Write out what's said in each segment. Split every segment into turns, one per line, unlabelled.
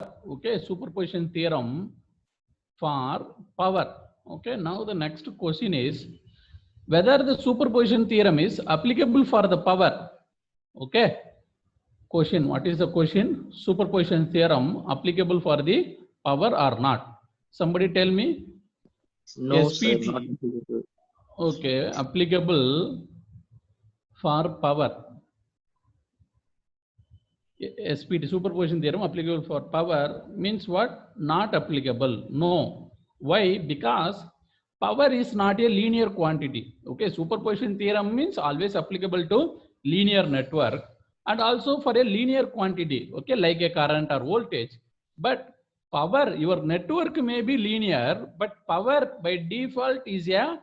Okay, superposition theorem for power. Okay, now the next question is whether the superposition theorem is applicable for the power. Okay, question, what is the question? Superposition theorem applicable for the power or not? Somebody tell me.
No,
SPT.
sir, not applicable.
Okay, applicable for power. SPT, superposition theorem applicable for power means what? Not applicable. No. Why? Because power is not a linear quantity. Okay, superposition theorem means always applicable to linear network and also for a linear quantity. Okay, like a current or voltage. But power, your network may be linear, but power by default is a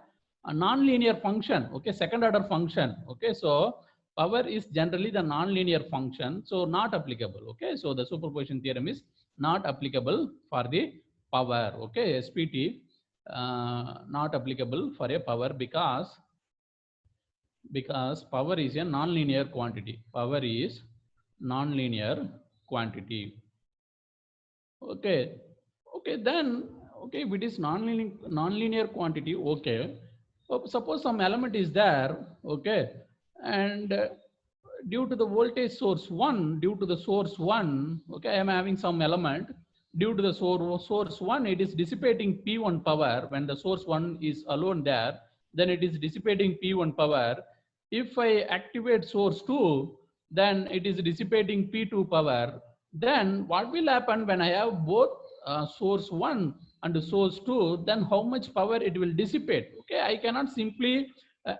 non-linear function. Okay, second order function. Okay, so power is generally the non-linear function, so not applicable. Okay, so the superposition theorem is not applicable for the power. Okay, SPT not applicable for a power because power is a non-linear quantity. Power is non-linear quantity. Okay, okay, then okay, if it is non-linear quantity, okay, suppose some element is there, okay, and due to the voltage source 1, due to the source 1, okay, I am having some element, due to the source 1, it is dissipating P1 power. When the source 1 is alone there, then it is dissipating P1 power. If I activate source 2, then it is dissipating P2 power. Then what will happen when I have both source 1 and source 2, then how much power it will dissipate? Okay, I cannot simply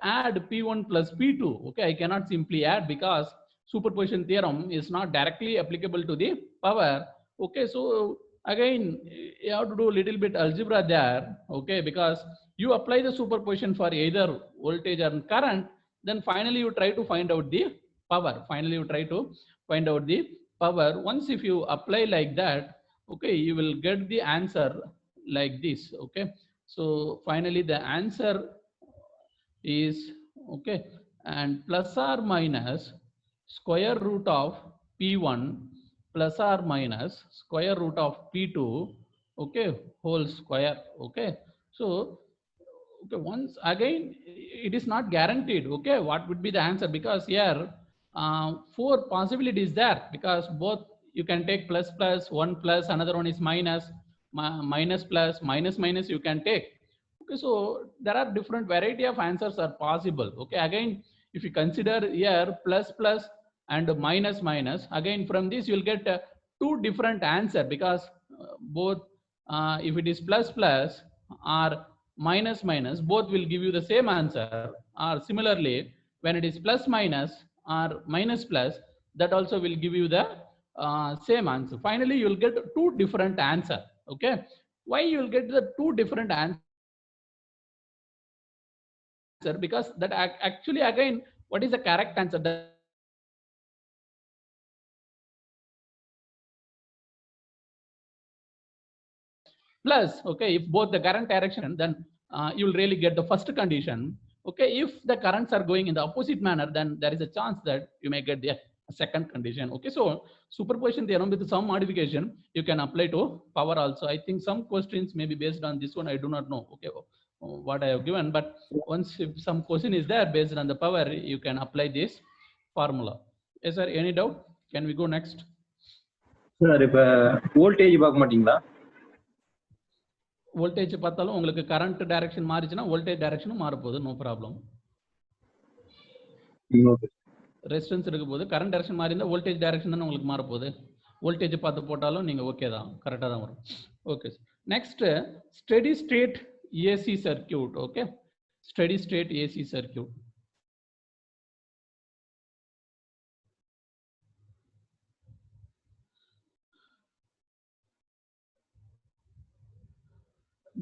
add P1 plus P2. Okay, I cannot simply add because superposition theorem is not directly applicable to the power. Okay, so again you have to do a little bit algebra there. Okay, because you apply the superposition for either voltage or current, then finally you try to find out the power. Finally you try to find out the power. Once if you apply like that, okay, you will get the answer like this. Okay, so finally the answer is okay, and plus or minus square root of P1 plus or minus square root of P2, okay, whole square. Okay, so okay, once again it is not guaranteed. Okay, what would be the answer? Because here 4 possibilities there, because both you can take plus plus, 1 plus, another one is minus, minus plus, minus minus you can take. Okay, so there are different variety of answers are possible. Okay, again if you consider here plus plus and minus minus, again from this you will get 2 different answer, because both if it is plus plus or minus minus, both will give you the same answer. Or similarly when it is plus minus or minus plus, that also will give you the same answer. Finally you will get 2 different answer. Okay, why you will get the 2 different answer? Because that actually again, what is the correct answer? That plus, okay, if both the current direction, then you will really get the first condition. Okay, if the currents are going in the opposite manner, then there is a chance that you may get the second condition. Okay, so superposition theorem with some modification you can apply to power also. I think some questions may be based on this one, I do not know. Okay, what I have given, but once if some question is there based on the power, you can apply this formula. Is there any doubt? Can we go next?
Sir, இப்ப voltage பார்க்க மாட்டீங்களா?
Voltage பார்த்தாலும் உங்களுக்கு current direction மாறிச்சுன்னா voltage டைரக்ஷனும் மாற போகுது, no problem. Resistance இருக்க போது current direction மாறி இருந்தால் வோல்டேஜ் டைரக்ஷன் தானே உங்களுக்கு மாற போகுது. வோல்டேஜ் பார்த்து போட்டாலும் நீங்கள் ஓகே தான், கரெக்டாக தான் வரும். Okay, next steady state AC circuit. Okay, steady state AC circuit.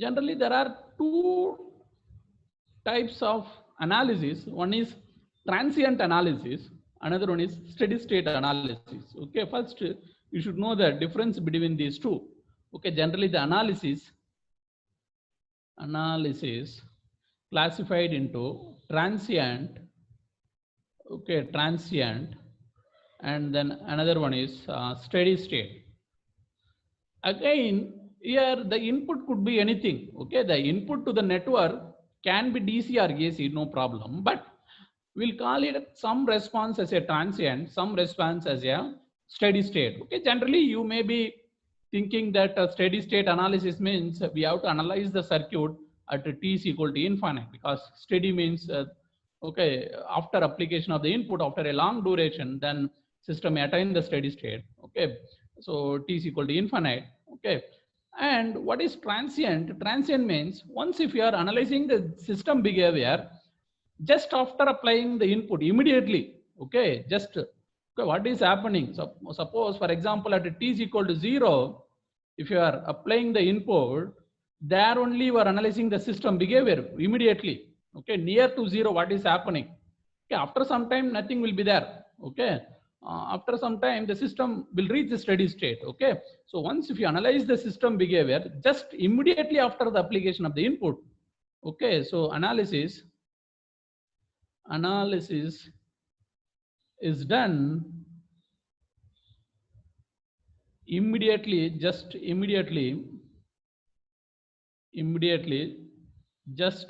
Generally there are 2 types of analysis. One is transient analysis, another one is steady state analysis. Okay, first you should know the difference between these two. Okay, generally the analysis classified into transient, okay, transient, and then another one is steady state. Again, here the input could be anything. Okay, the input to the network can be DC or AC, no problem. But we'll call it some response as a transient, some response as a steady state. Okay, generally you may be thinking that a steady state analysis means we have to analyze the circuit at t is equal to infinite, because steady means okay, after application of the input after a long duration, then system may attain the steady state. Okay, so t is equal to infinite. Okay, and what is transient? Transient means once if you are analyzing the system behavior just after applying the input immediately. Okay, just okay, what is happening? So suppose for example at t is equal to 0, if you are applying the input, there only you are analyzing the system behavior immediately. Okay, near to 0, what is happening? Okay, after some time nothing will be there. Okay, after some time the system will reach the steady state. Okay, so once if you analyze the system behavior just immediately after the application of the input, okay, so analysis is done immediately, just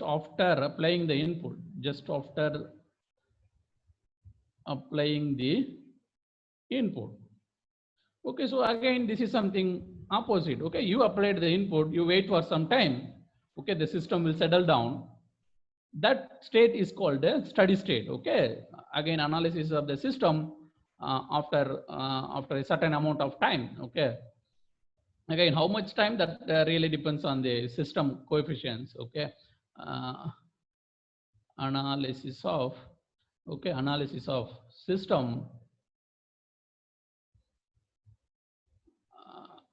after applying the input, just after applying the input. Okay, so again this is something opposite. Okay, you applied the input, you wait for some time. Okay, the system will settle down. That state is called a steady state. Okay, again analysis of the system after a certain amount of time. Okay, again how much time, that really depends on the system coefficients. Okay, uh, analysis of system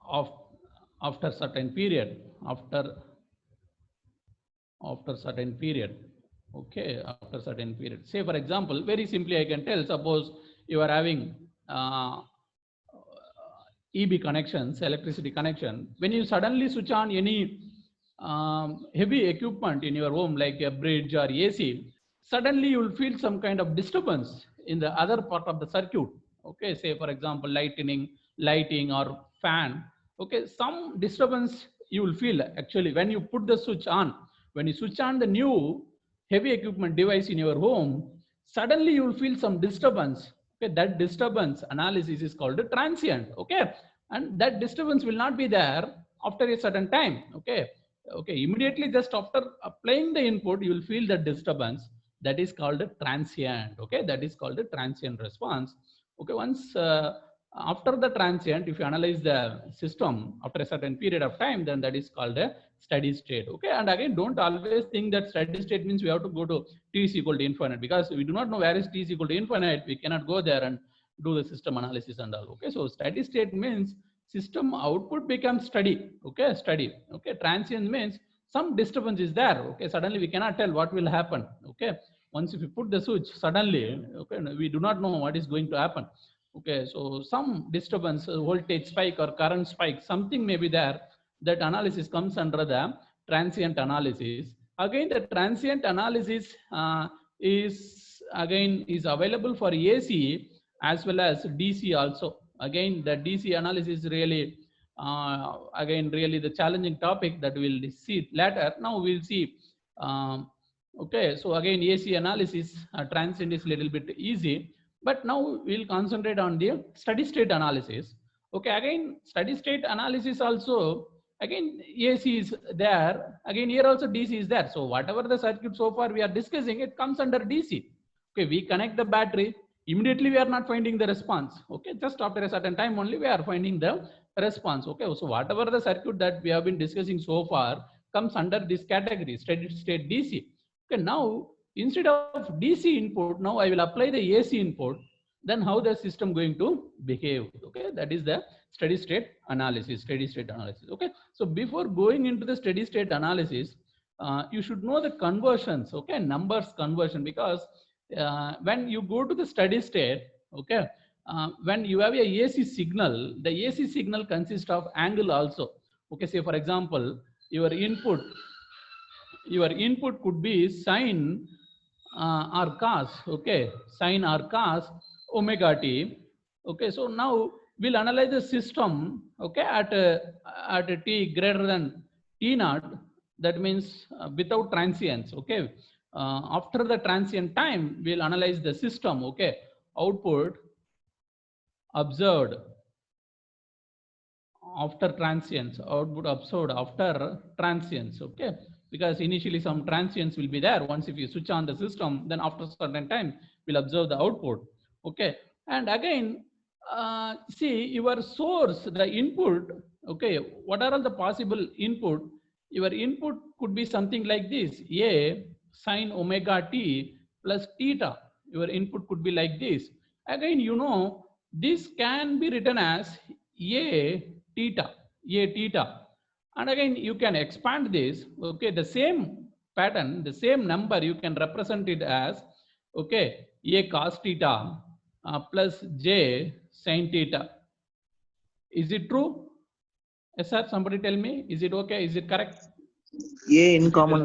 of after certain period, after certain period. Okay, after certain period, say for example, very simply I can tell, suppose you are having EB connections, electricity connection. When you suddenly switch on any heavy equipment in your home like a bridge or AC, suddenly you will feel some kind of disturbance in the other part of the circuit. Okay, say for example lighting or fan. Okay, some disturbance you will feel actually when you put the switch on. When you switch on the new heavy equipment device in your home, suddenly you will feel some disturbance. Okay, that disturbance analysis is called a transient. Okay, and that disturbance will not be there after a certain time. Okay, okay, immediately just after applying the input you will feel the disturbance. That is called a transient. Okay, that is called a transient response. Okay, once after the transient, if you analyze the system after a certain period of time, then that is called a steady state. Okay, and again don't always think that steady state means we have to go to t is equal to infinite, because we do not know where is t is equal to infinite. We cannot go there and do the system analysis and all. Okay, so steady state means system output becomes steady. Okay, steady. Okay, transient means some disturbance is there. Okay, suddenly we cannot tell what will happen. Okay, once if you put the switch suddenly, okay, we do not know what is going to happen. Okay, so some disturbance, voltage spike or current spike, something may be there. That analysis comes under the transient analysis. Again, the transient analysis is available for AC as well as DC also. Again, the DC analysis really again really the challenging topic that we'll see later. Now we'll see. Okay, so again AC analysis transient is a little bit easy, but now we'll concentrate on the steady state analysis. Okay, again steady state analysis also, again AC is there, again here also DC is there. So whatever the circuit so far we are discussing, it comes under DC. Okay, we connect the battery, immediately we are not finding the response. Okay, just after a certain time only we are finding the response. Okay, so whatever the circuit that we have been discussing so far comes under this category, steady state DC. Okay, now instead of DC input, now I will apply the AC input. Then how the system going to behave? Okay, that is the steady state analysis. Steady state analysis. Okay, so before going into the steady state analysis, you should know the conversions. Okay, numbers conversion, because when you go to the steady state, okay, when you have a AC signal, the AC signal consists of angle also. Okay, say for example, your input could be sine or cos. Okay, sine or cos omega t. Okay, so now we'll analyze the system, okay, at t greater than t naught. That means without transients, okay. After the transient time, we'll analyze the system, okay. Output observed after transients, output observed after transients, okay, because initially some transients will be there. Once if you switch on the system, then after certain time we'll observe the output, okay. And again, see your source, the input, okay, what are all the possible input? Your input could be something like this: a sine omega t plus theta. Your input could be like this. Again, this can be written as a theta, a theta. And again, you can expand this, okay, the same pattern, the same number, you can represent it as, okay, a cos theta plus j sin theta. Is it true? Yes, sir. Somebody tell me, is it okay? Is it correct?
A in
Is it,
common.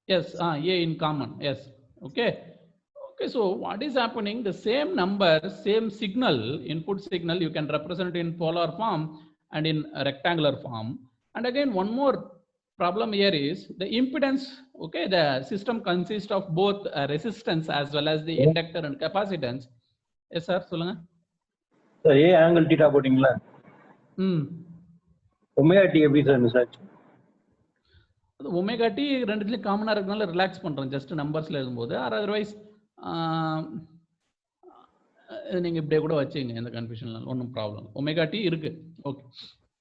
yes, a in common. Yes. Okay. Okay, so what is happening? The same number, same signal, input signal, you can represent in polar form and in a rectangular form. And again, one more problem here is the impedance. Okay, the system consists of both resistance as well as the inductor and capacitance. Yes, sir. Solunga.
Sir A angle theta போட்டிங்களா? Omega t எப்படி sir miss ஆச்சு?
Omega t ரெண்டுத்துலையும் காமனாக இருக்கனால relax பண்ணுறோம் just நம்பர்ஸில் எழுதும்போது. Or otherwise நீங்கள் இப்படியே கூட வச்சுங்க, எந்த கன்ஃபியூஷன் ஒன்றும் ப்ராப்ளம். ஒமேகா டி இருக்கு. Okay.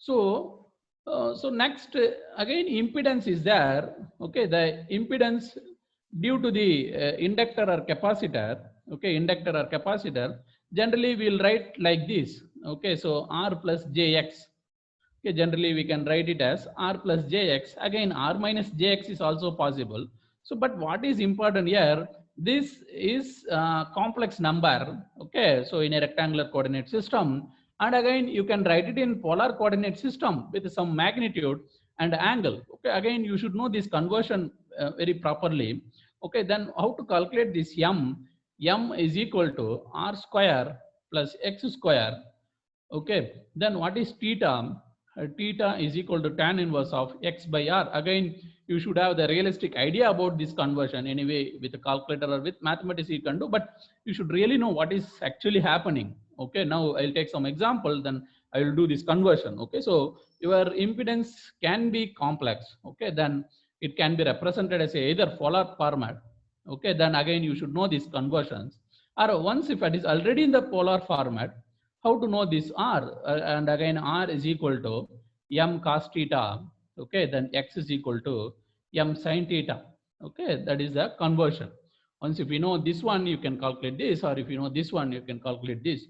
So next, again, impedance is there. Okay, the impedance due to the inductor or capacitor. Okay, inductor or capacitor. Generally, we will write like this. Okay, so R plus jx. Okay, generally we can write it as R plus jx. Again, R minus jx is also possible. So, but what is important here? This is a complex number. Okay, so in a rectangular coordinate system, and again you can write it in polar coordinate system with some magnitude and angle. Okay, again you should know this conversion very properly. Okay, then how to calculate this m? M is equal to r square plus x square. Okay, then what is theta? Theta is equal to tan inverse of x by r. Again, you should have the realistic idea about this conversion. Anyway, with a calculator or with mathematics you can do, but you should really know what is actually happening. Okay, now I'll take some example, then I will do this conversion. Okay, so your impedance can be complex. Okay, then it can be represented as either polar format. Okay, then again you should know these conversions. Or once if it is already in the polar format, how to know this r? And again, r is equal to m cos theta. Okay, then x is equal to m sin theta. Okay, that is the conversion. Once if you know this one, you can calculate this, or if you know this one, you can calculate this.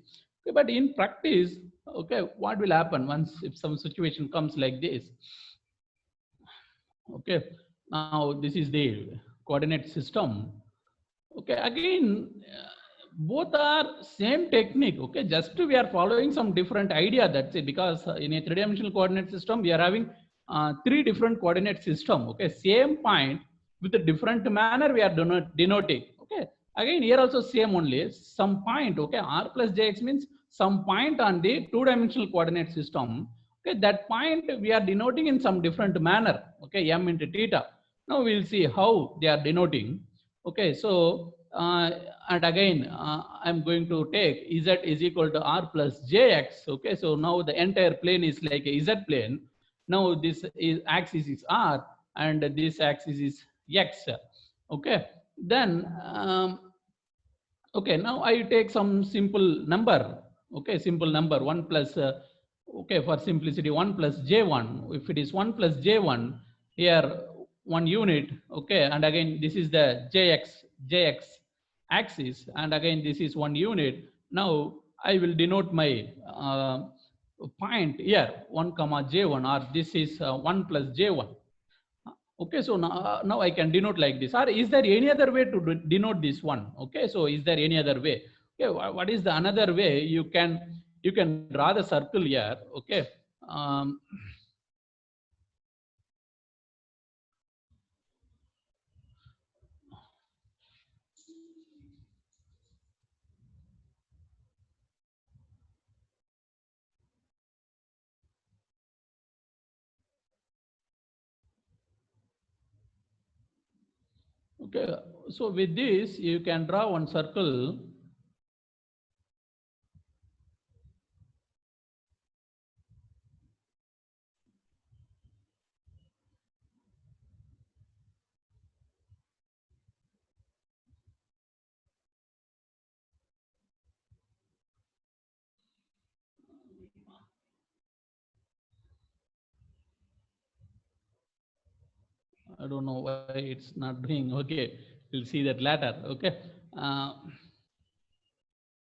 Okay, but in practice, okay, what will happen once if some situation comes like this? Okay, now this is the coordinate system. Okay, again, both are same technique. Okay, just we are following some different idea. That's it, because in a three-dimensional coordinate system we are having three different coordinate system. Okay, same point with a different manner we are denoting. Okay, again here also same only, some point. Okay, r plus jx means some point on the two-dimensional coordinate system. Okay, that point we are denoting in some different manner. Okay, m into theta. Now we'll see how they are denoting. Okay, so and again I'm going to take z is equal to r plus jx. Okay, so now the entire plane is like a z plane. Now this is axis is r and this axis is x. Okay, then okay, now I take some simple number. Okay, simple number 1 plus okay, for simplicity 1 plus j1. If it is 1 plus j1, here 1 unit. Okay, and again this is the jx axis, and again this is 1 unit. Now I will denote my point here 1 comma j1, or this is 1 plus j1. Okay, so now I can denote like this. Or is there any other way to denote this one? Okay, so is there any other way? Okay, what is the another way? You can draw the circle here. Okay, Okay, so with this, you can draw one circle. I don't know why it's not doing. Okay, we'll see that later. Okay,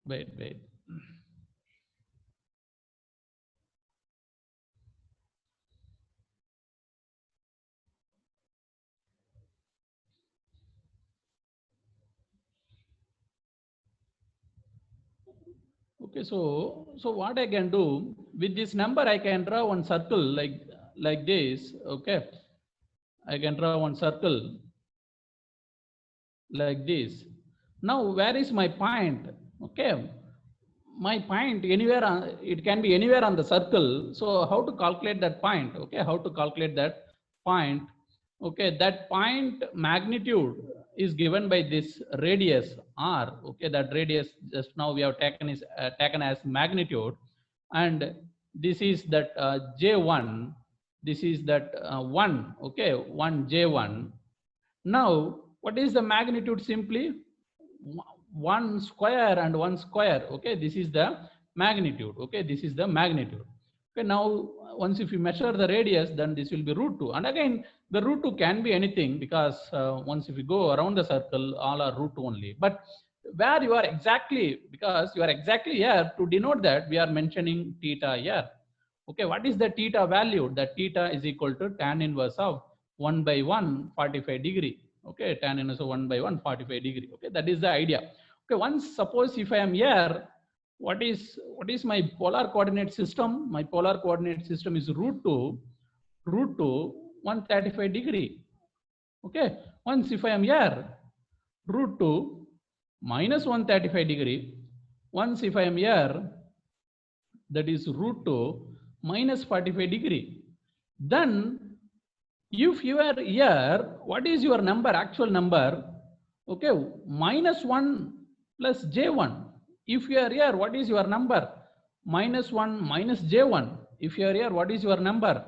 wait. Okay, so what I can do with this number, I can draw one circle like this. Okay, I can draw one circle like this. Now, where is my point? Okay, my point anywhere it can be anywhere on the circle. So how to calculate that point? Okay, how to calculate that point? Okay, that point magnitude is given by this radius r. Okay, that radius just now we have taken is taken as magnitude, and this is that j1. This is that 1. Okay, 1 j1. Now, what is the magnitude? Simply 1 square and 1 square. Okay, this is the magnitude. Okay, this is the magnitude. Okay, now once if you measure the radius, then this will be root 2. And again, the root 2 can be anything, because once if you go around the circle, all are root 2 only. But where you are exactly, because you are exactly here, to denote that we are mentioning theta here. Okay, what is the theta value? That theta is equal to tan inverse of 1 by 1 45 degree. Okay, tan inverse of 1 by 1 45 degree. Okay, that is the idea. Okay, once suppose if I am here, what is my polar coordinate system? My polar coordinate system is root 2 135 degree. Okay, once if I am here, root 2 minus 135 degree. Once if I am here, that is root 2 minus 45 degree. Then if you are here, what is your number, actual number? Okay, minus 1 plus j1. If you are here, what is your number? Minus 1 minus j1. If you are here, what is your number?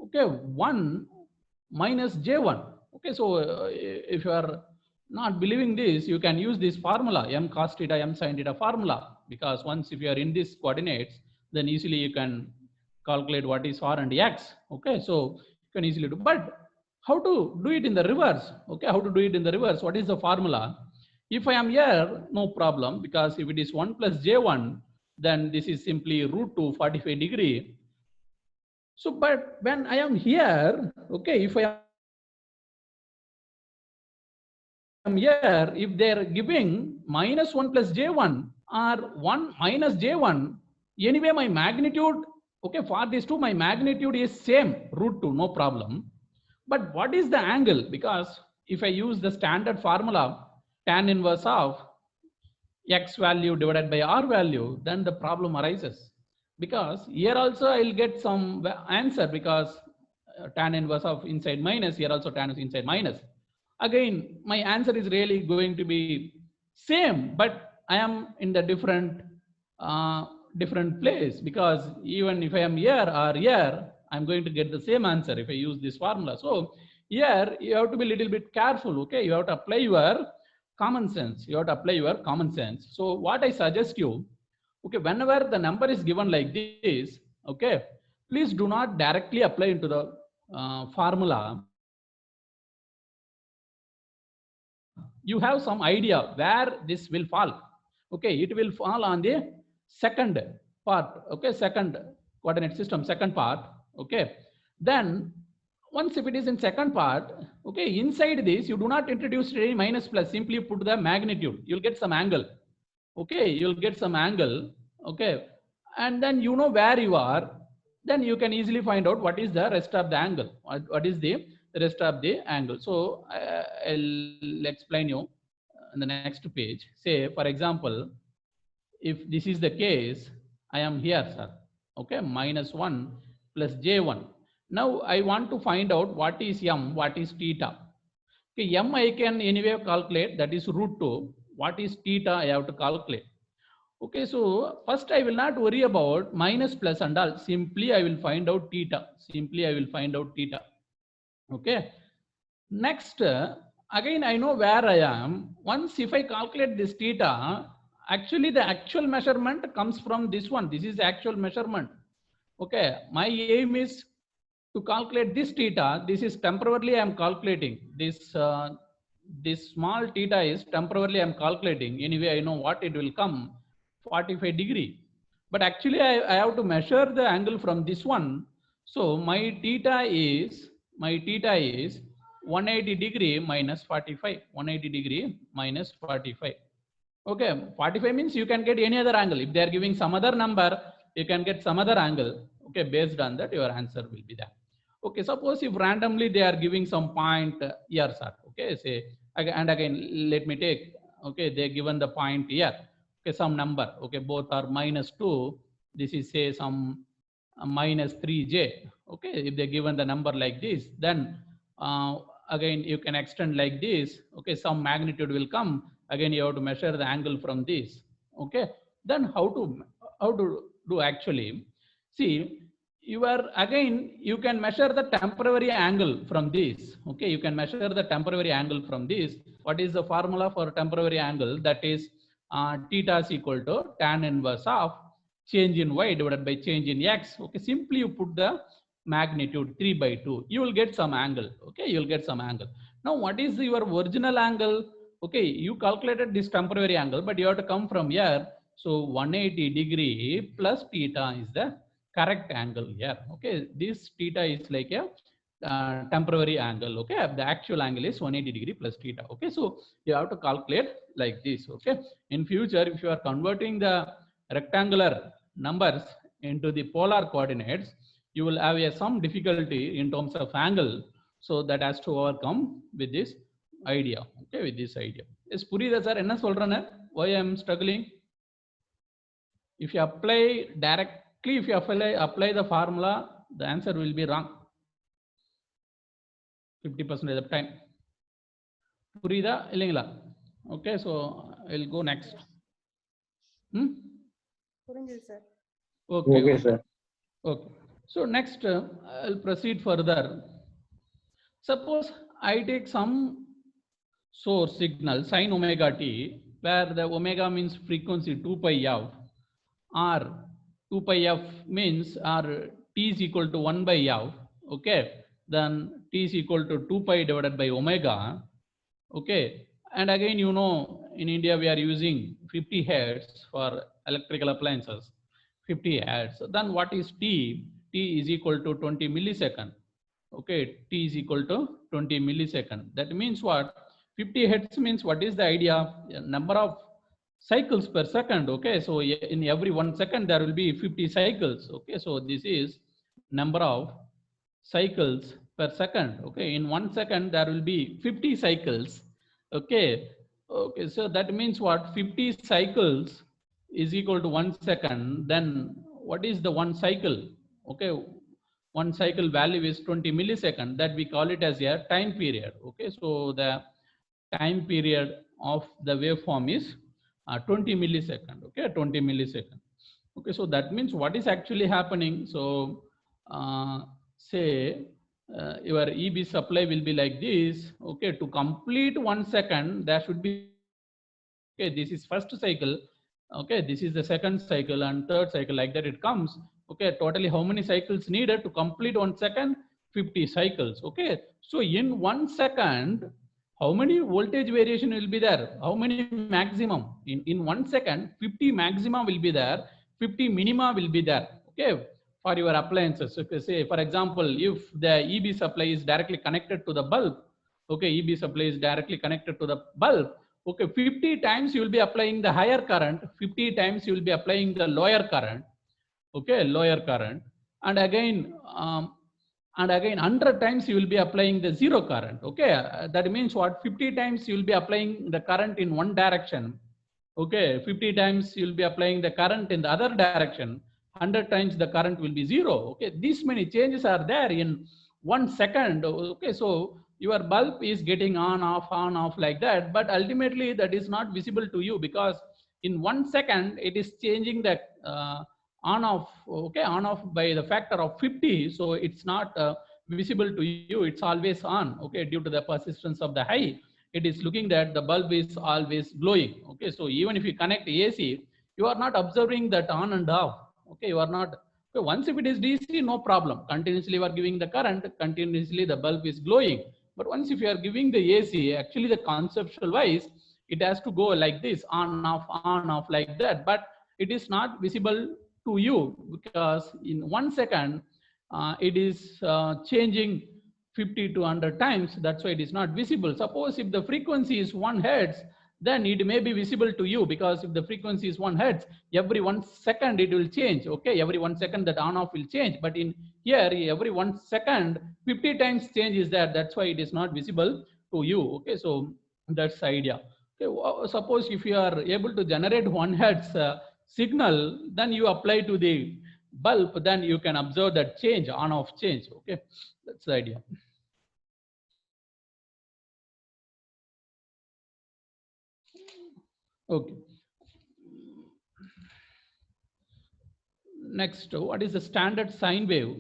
Okay, 1 minus j1. Okay, so if you are not believing this, you can use this formula, m cos theta, m sin theta formula, because once if you are in these coordinates, then easily you can calculate what is r and x. Okay, so you can easily do. But how to do it in the reverse? Okay, how to do it in the reverse? What is the formula? If I am here, no problem, because if it is 1 plus j1, then this is simply root 2 45 degree. So, but when I am here, okay, if I am here, if they are giving minus 1 plus j1 or 1 minus j1, anyway, my magnitude, okay, for these two, my magnitude is same, root 2, no problem. But what is the angle? Because if I use the standard formula, tan inverse of x value divided by r value, then the problem arises. Because here also I'll get some answer, because tan inverse of inside minus, here also tan is inside minus. Again, my answer is really going to be same, but I am in the different place, because even if I am here or here, I'm going to get the same answer if I use this formula. So here you have to be a little bit careful. Okay, you have to apply your common sense. You have to apply your common sense. So what I suggest you, okay, whenever the number is given like this, okay, please do not directly apply into the formula. You have some idea where this will fall. Okay, it will fall on the second part. Okay, second coordinate system, second part. Okay, then once if it is in second part, okay, inside this you do not introduce any minus plus, simply put the magnitude, you'll get some angle. Okay, you'll get some angle. Okay, and then you know where you are, then you can easily find out what is the rest of the angle, what is the rest of the angle. So I'll explain you in the next page. Say for example, if this is the case, I am here, sir. Okay, minus 1 plus j1. Now I want to find out what is m, what is theta. Okay, m I can anyway calculate, that is root 2. What is theta I have to calculate. Okay, so first I will not worry about minus plus and all. Simply I will find out theta. Simply I will find out theta. Okay. Next, again I know where I am. Once if I calculate this theta, actually the actual measurement comes from this one. This is the actual measurement. Okay, my aim is to calculate this theta. This is temporarily I am calculating. This small theta is temporarily I am calculating. Anyway, I know what it will come, 45 degree. But actually I have to measure the angle from this one. So my theta is 180 degree minus 45. 180 degree minus 45. Okay, 45 means you can get any other angle. If they are giving some other number, you can get some other angle. Okay, based on that, your answer will be there. Okay, suppose if randomly they are giving some point here, sir. Okay, say, and again, let me take, okay, they given the point here. Okay, some number. Okay, both are minus 2. This is say some minus 3j. Okay, if they given the number like this, then again you can extend like this. Okay, some magnitude will come. Again you have to measure the angle from this. Okay, then how to do actually? See, you are again you can measure the temporary angle from this. Okay, you can measure the temporary angle from this. What is the formula for temporary angle? That is theta is equal to tan inverse of change in y divided by change in x. Okay, simply you put the magnitude 3 by 2. You will get some angle. Okay, you will get some angle. Now, what is your original angle? Okay, you calculated this temporary angle, but you have to come from here. So 180 degree plus theta is the correct angle here. Okay, this theta is like a temporary angle. Okay, the actual angle is 180 degree plus theta. Okay, so you have to calculate like this. Okay, in future, if you are converting the rectangular numbers into the polar coordinates, you will have some difficulty in terms of angle. So that has to overcome with this idea. Okay, with this idea. Yes, Purida sir, enna solrana? Why I am struggling? If you apply directly, if you apply the formula, the answer will be wrong 50% of the time. Purida illingala. Okay, so I'll go next.
Sir.
Okay, sir. Okay. So next, I'll proceed further. Suppose I take some source signal sine omega t, where the omega means frequency 2 pi f, or 2 pi f means or t is equal to 1 by f. Okay, then t is equal to 2 pi divided by omega. Okay, and again, you know, in India we are using 50 hertz for electrical appliances. 50 hertz. Then what is t? T is equal to 20 millisecond. Okay, t is equal to 20 millisecond. That means what? 50 hertz means what is the idea? Number of cycles per second. Okay, so in every 1 second there will be 50 cycles. Okay, so this is number of cycles per second. Okay, in 1 second there will be 50 cycles. Okay, okay, so that means what? 50 cycles is equal to 1 second. Then what is the one cycle? Okay, one cycle value is 20 millisecond. That we call it as a time period. Okay, so the time period of the waveform is 20 millisecond. Okay, 20 millisecond. Okay, so that means what is actually happening? So say your EB supply will be like this. Okay, to complete 1 second, there should be, okay, this is first cycle. Okay, this is the second cycle and third cycle, like that it comes. Okay, totally how many cycles needed to complete 1 second? 50 cycles. Okay, so in 1 second, how many voltage variation will be there? How many maximum? In 1 second, 50 maximum will be there, 50 minima will be there. Okay, for your appliances. Okay, say for example, if the EB supply is directly connected to the bulb, okay, EB supply is directly connected to the bulb. Okay, 50 times you will be applying the higher current, 50 times you will be applying the lower current. Okay, lower current, and again 100 times you will be applying the zero current. Okay, that means what? 50 times you will be applying the current in one direction. Okay, 50 times you will be applying the current in the other direction. 100 times the current will be zero. Okay, these many changes are there in 1 second. Okay, so your bulb is getting on off like that, but ultimately that is not visible to you, because in 1 second it is changing the on off, okay, on off by the factor of 50. So it's not visible to you, it's always on, okay, due to the persistence of the high. It is looking that the bulb is always glowing, okay. So even if you connect AC, you are not observing that on and off, okay. You are not, okay, once if it is DC, no problem, continuously you are giving the current, continuously the bulb is glowing. But once if you are giving the AC, actually the conceptual wise, it has to go like this, on off like that, but it is not visible to you, because in 1 second it is changing 50 to 100 times. That's why it is not visible. Suppose if the frequency is 1 hertz, then it may be visible to you, because if the frequency is 1 hertz, every 1 second it will change, okay. Every 1 second that on off will change, but in here every 1 second 50 times change is there. That's why it is not visible to you, okay. So that's the idea. Okay, suppose if you are able to generate 1 hertz signal, then you apply to the bulb, then you can observe that change, on off change, okay. That's the idea. Okay. Next, what is the standard sine wave?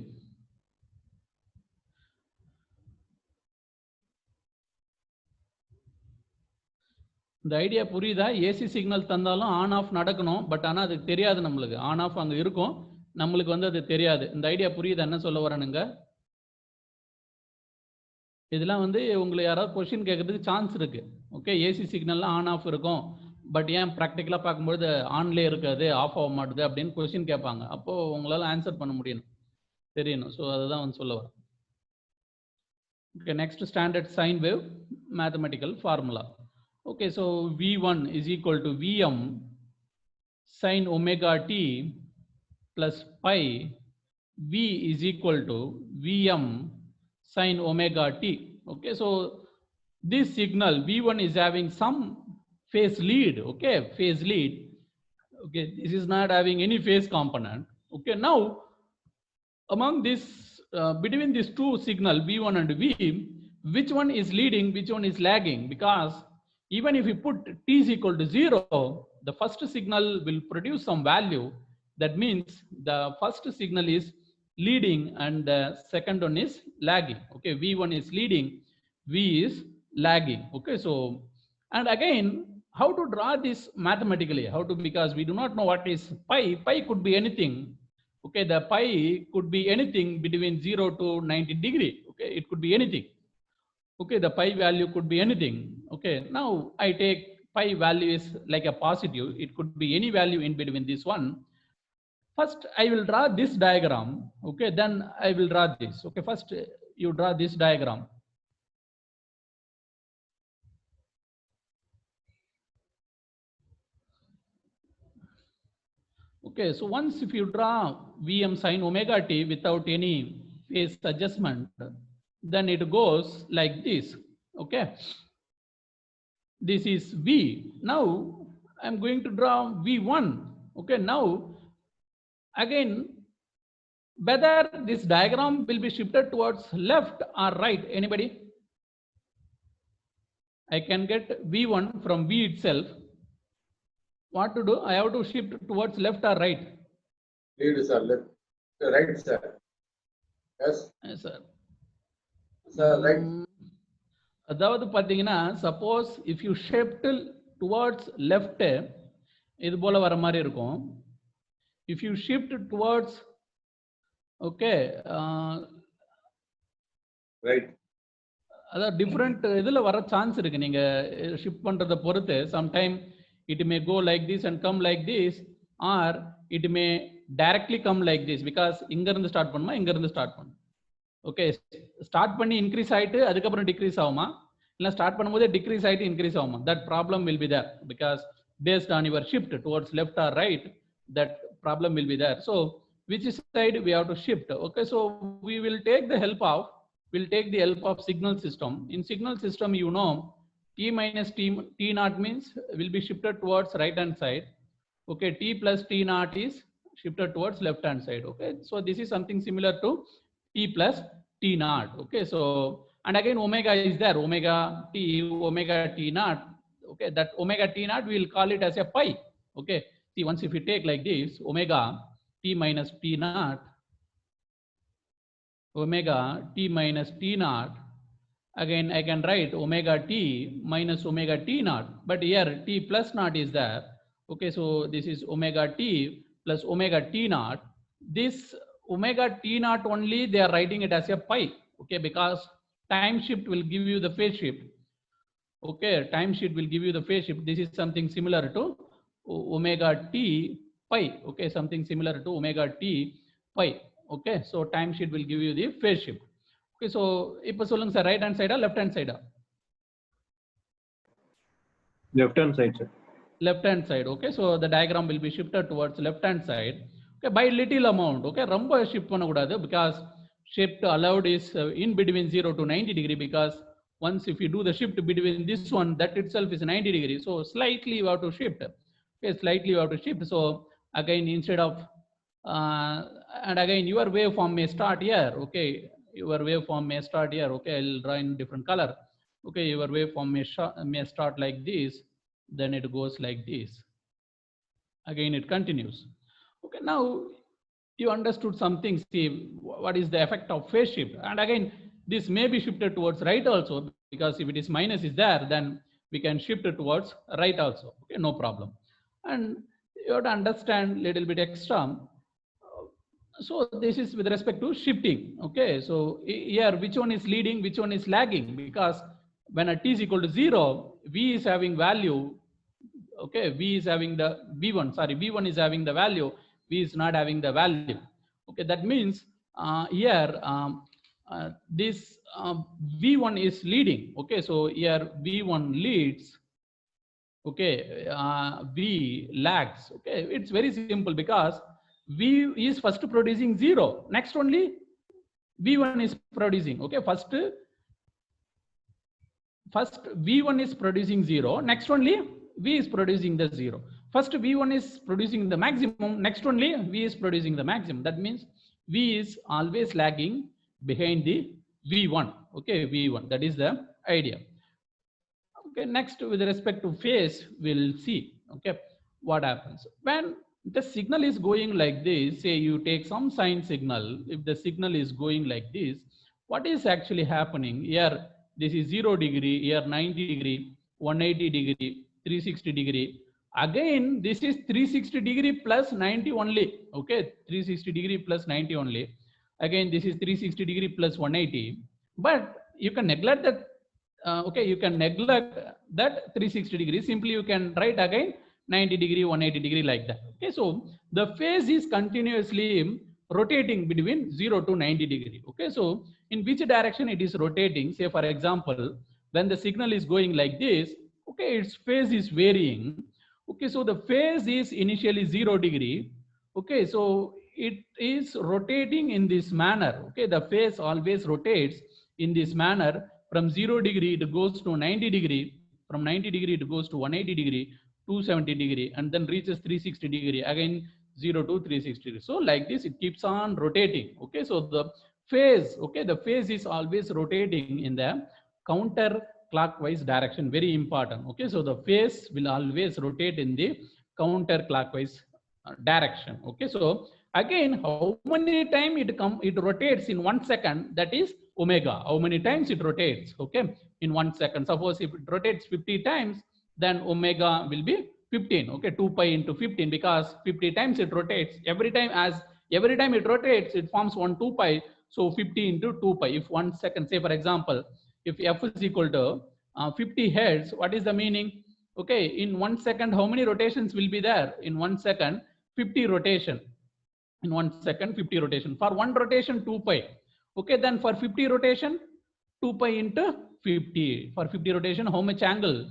இந்த idea புரியுதா? AC signal தந்தாலும் on off நடக்கணும், but ஆனால் அது தெரியாது நம்மளுக்கு. On off அங்கே இருக்கும், நம்மளுக்கு வந்து அது தெரியாது. இந்த ஐடியா புரியுதா என்ன சொல்ல வரேனுங்க? இதெல்லாம் வந்து உங்களுக்கு யாராவது கொஸ்டின் கேட்கறதுக்கு சான்ஸ் இருக்கு, ஓகே. ஏசி சிக்னல்லாம் ஆன் ஆஃப் இருக்கும், பட் ஏன் ப்ராக்டிக்கலாக பார்க்கும்போது ஆன்லேயே இருக்காது, ஆஃப் ஆக மாட்டுது அப்படின்னு கொஸ்டின் கேட்பாங்க. அப்போது உங்களால் ஆன்சர் பண்ண முடியணும், தெரியணும். ஸோ அதுதான் வந்து சொல்ல வரேன். Okay, next standard sine wave mathematical formula. Okay, so V1 is equal to Vm sine omega t plus pi. V is equal to Vm sine omega t. Okay, so this signal V1 is having some phase lead, okay, phase lead. Okay, this is not having any phase component. Okay, now among this between these two signal V1 and V, which one is leading, which one is lagging? Because even if you put t is equal to 0, the first signal will produce some value. That means the first signal is leading and the second one is lagging. Okay, V1 is leading, V is lagging. Okay, so and again, how to draw this mathematically? How to, because we do not know what is pi. Pi could be anything. Okay, the pi could be anything between 0 to 90 degree. Okay, it could be anything. Okay, the pi value could be anything. Okay, now I take pi value is like a positive. It could be any value in between this one. First, I will draw this diagram. Okay, then I will draw this. Okay, first you draw this diagram. Okay, so once if you draw Vm sine omega t without any phase adjustment, then it goes like this. Okay, this is V. Now I'm going to draw V1. Okay, now again, whether this diagram will be shifted towards left or right, anybody? I can get V1 from V itself. What to do? I have to shift towards left or right?
Lead, sir. Left. Right, sir. Yes.
Yes, sir.
Sir, right.
அதாவது பார்த்தீங்கன்னா, suppose if you shift towards left, இது போல வர மாதிரி இருக்கும். If you shift towards, okay, right, அதாவது different இதில் வர சான்ஸ் இருக்கு. நீங்கள் ஷிஃப்ட் பண்ணுறதை பொறுத்து sometime it may go like this and come like this, or it may directly come like this, because இங்க இருந்து ஸ்டார்ட் பண்ணுமா, இங்க இருந்து ஸ்டார்ட் பண்ணும். ஓகே, ஸ்டார்ட் பண்ணி இன்க்ரீஸ் ஆயிட்டு அதுக்கப்புறம் டிக்ரீஸ் ஆகுமா, இல்லை ஸ்டார்ட் பண்ணும்போது டிக்ரீஸ் ஆயிட்டு இன்க்ரீஸ் ஆகுமா? That problem will be there, because based on your shift towards left or right, that problem will be there. So which side we have to shift? Okay, so we will take the help of signal system. In signal system, you know, t minus t naught means will be shifted towards right hand side. Okay, t plus t naught is shifted towards left hand side. Okay, so this is something similar to t plus t naught. Okay, so and again omega is there, omega t naught. Okay, that omega t naught we will call it as a pi. Okay, see, once if we take like this, omega t minus t naught, omega t minus t naught, again I can write omega t minus omega t naught, but here t plus naught is there. Okay, so this is omega t plus omega t naught. This omega t naught only they are writing it as a pi. Okay, because time shift will give you the phase shift. Okay, time shift will give you the phase shift. This is something similar to omega t pi. Okay, something similar to omega t pi. Okay, so time shift will give you the phase shift. Okay, so இப்போ சொல்லுங்க sir, right hand சைடா left hand சைடா?
Left hand side, sir.
Left hand side. Okay, so the diagram will be shifted towards left hand side. Okay, by little amount. Okay, ரொம்ப shift பண்ணக்கூடாது, because shift allowed is in between 0 to 90 degree, because once if you do the shift between this one, that itself is 90 degree. So slightly you have to shift. Okay, slightly you have to shift. So again, instead of and again your waveform may start here. Okay, your waveform may start here. Okay, I'll draw in different color. Okay, your waveform may start like this, then it goes like this. Again it continues. Okay, now you understood something. See, what is the effect of phase shift? And again, this may be shifted towards right also, because if it is minus is there, then we can shift it towards right also. Okay, no problem. And you have to understand little bit extra. So this is with respect to shifting. Okay, so here which one is leading, which one is lagging? Because when a t is equal to 0, v is having value. Okay, v is having the v1, sorry, v1 is having the value, v is not having the value. Okay, that means here this v1 is leading. Okay, so here v1 leads. Okay, v lags. Okay, it's very simple, because v is first producing 0, next only v1 is producing. Okay, first v1 is producing 0, next only v is producing the 0. First v1 is producing the maximum, next only v is producing the maximum. That means v is always lagging behind the v1. Okay, v1, that is the idea. Okay, next with respect to phase, we'll see. Okay, what happens when the signal is going like this. Say you take some sine signal. If the signal is going like this, what is actually happening here? This is 0 degree, here 90 degree, 180 degree, 360 degree. Again, this is 360 degree plus 90 only. Okay, 360 degree plus 90 only. Again, this is 360 degree plus 180. But you can neglect that. Okay, you can neglect that 360 degree. Simply you can write again 90 degree, 180 degree, like that. Okay, so the phase is continuously rotating between 0 to 90 degree. Okay, so in which direction it is rotating? Say for example, when the signal is going like this, okay, its phase is varying. Okay, so the phase is initially 0 degree. Okay, so it is rotating in this manner. Okay, the phase always rotates in this manner. From 0 degree it goes to 90 degree, from 90 degree it goes to 180 degree, 270 degree, and then reaches 360 degree, again 0 to 360 degree. So like this it keeps on rotating. Okay, so the phase, okay, the phase is always rotating in the counter clockwise direction. Very important. Okay, so the phase will always rotate in the counter clockwise direction. Okay, so again, how many times it rotates in 1 second? That is omega. How many times it rotates? Okay, in 1 second. Suppose if it rotates 50 times, then omega will be 15. Okay, 2 pi into 15, because 50 times it rotates. Every time it rotates, it forms 1 2 pi. So 50 into 2 pi. If 1 second, say for example, if f is equal to 50 hertz, what is the meaning? Okay, in 1 second, how many rotations will be there? In 1 second, 50 rotation. In 1 second, 50 rotation. For 1 rotation, 2 pi. Okay, then for 50 rotation, 2 pi into 50. For 50 rotation, how much angle?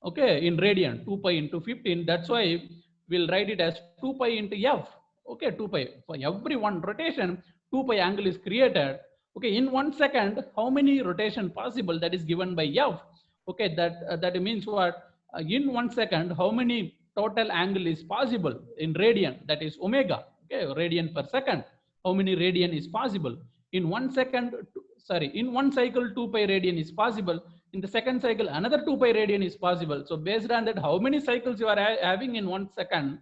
Okay, in radian, 2 pi into 15. That's why we'll write it as 2 pi into f. Okay, 2 pi. For every 1 rotation, 2 pi angle is created. Okay, in 1 second, how many rotation possible? That is given by f. Okay, that means what? In 1 second, how many total angle is possible in radian? That is omega. Okay, radian per second. How many radian is possible? In 1 second, sorry, in one cycle 2 pi radian is possible. In the second cycle another 2 pi radian is possible. So based on that, how many cycles you are having in 1 second,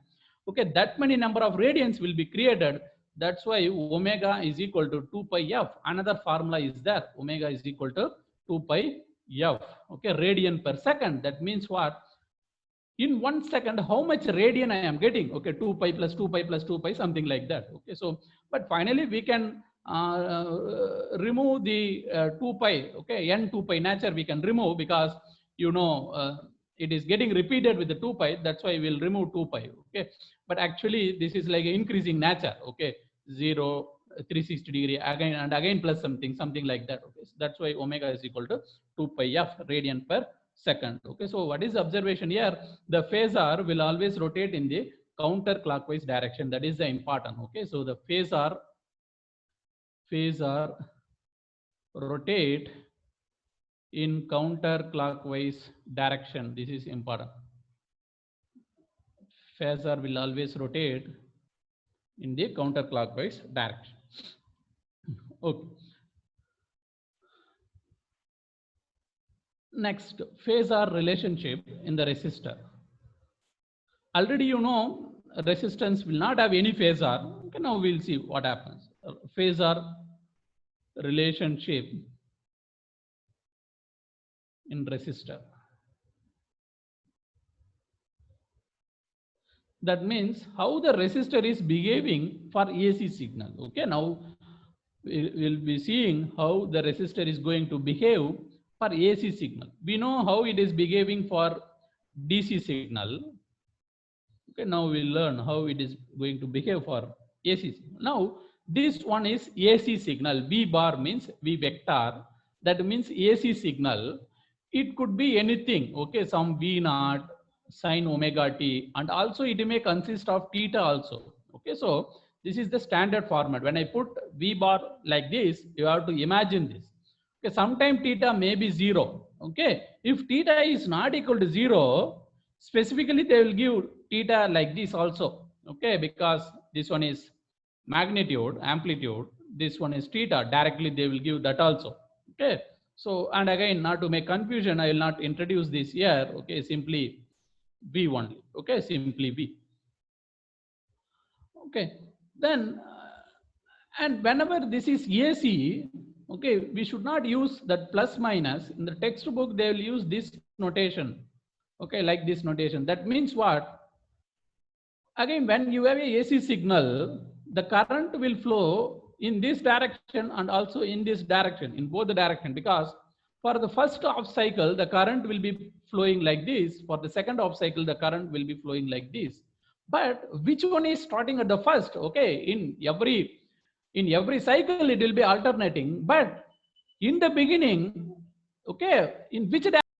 okay, that many number of radians will be created. That's why omega is equal to 2 pi f. Another formula is there, omega is equal to 2 pi f, okay, radian per second. That means what? In 1 second, how much radian I am getting? Okay, 2 pi plus 2 pi plus 2 pi, something like that. Okay, so but finally we can remove the 2 pi, okay, n 2 pi nature we can remove, because you know it is getting repeated with the 2 pi. That's why we'll remove 2 pi. Okay, but actually this is like increasing nature. Okay, 0, 360 degree again and again plus something like that. Okay, so that's why omega is equal to 2 pi f radian per second. Okay, so what is the observation here? The phasor will always rotate in the counterclockwise direction. That is the important. Okay, so the phasor rotate in counterclockwise direction. This is important. Phasor will always rotate in the counterclockwise direction. Okay. Next, phasor relationship in the resistor. Already you know resistance will not have any phasor. Okay, now we'll see what happens. Phasor relationship in resistor. That means how the resistor is behaving for AC signal. Okay, now we'll be seeing how the resistor is going to behave for AC signal. We know how it is behaving for DC signal. Okay, now we'll learn how it is going to behave for AC signal. Now this one is AC signal. V bar means V vector. That means AC signal. It could be anything. Okay, some V naught, sine omega t, and also it may consist of theta also. Okay, so this is the standard format. When I put V bar like this, you have to imagine this. Okay, sometime theta may be 0. Okay, if theta is not equal to 0, specifically they will give theta like this also. Okay, because this one is magnitude, amplitude, this one is theta, directly they will give that also. Okay, so and again, not to make confusion, I will not introduce this here. Okay, simply V only. Okay, simply V. Okay, then and whenever this is AC, okay, we should not use that plus minus. In the textbook they will use this notation. Okay, like this notation. That means what? Again, when you have a AC signal, the current will flow in this direction and also in this direction, in both the direction, because for the first off cycle the current will be flowing like this. For the second off cycle the current will be flowing like this. But which one is starting at the first? Okay, in every cycle it will be alternating, but in the beginning, okay, in which